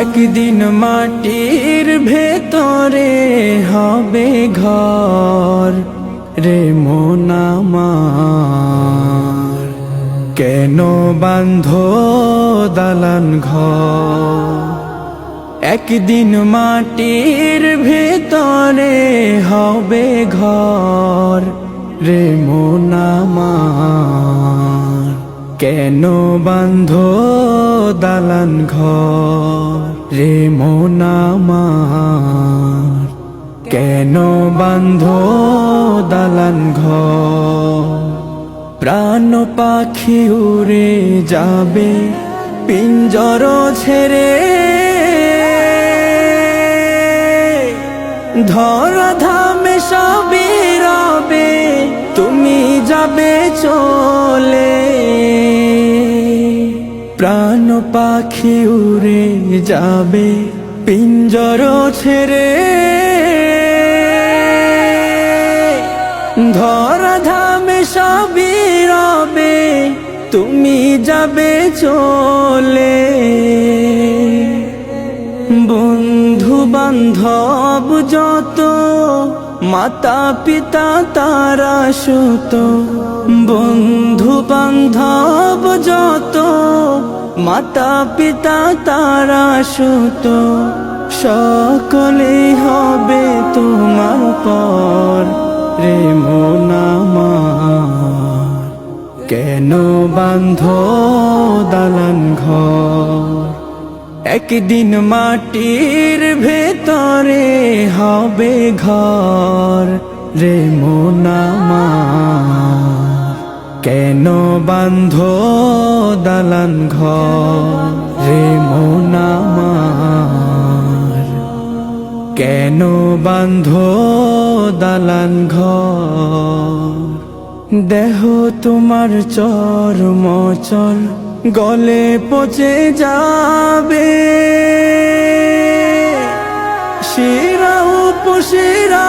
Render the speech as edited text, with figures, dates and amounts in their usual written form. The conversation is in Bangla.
একদিন মাটির ভেতরে হবে ঘর রে মন আমার, কেন বাঁধো দালান ঘর। একদিন মাটির ভেতরে হবে ঘর রে মন আমার, কেন বাঁধো দালান ঘর রে মন আমার, কেন বাঁধো দালান ঘর। প্রাণ পাখি উড়ে যাবে পিঞ্জর ছেড়ে, ধরা ধামে সবই রবে তুমি যাবে চলে। প্রাণ পাখি উড়ে যাবে পিঞ্জর ছেড়ে, ধরা ধামে সবই রবে তুমি যাবে চলে। বন্ধু বান্ধব যত মাতা পিতা তারা সুত, বন্ধু বান্ধব যত মাতা পিতা তারা সুত, সকলেই হবে তোমার পর রে মন আমার, কেন বাঁধো দালান ঘর। একদিন মাটির ভেতরে হবে ঘর রে মন আমার, কেন বাঁধো দালান ঘর রে মন আমার, কেন বাঁধো দালান ঘর। দেহ তোমার চর্মচল গলে পচে যাবে, শিরা উপশিরা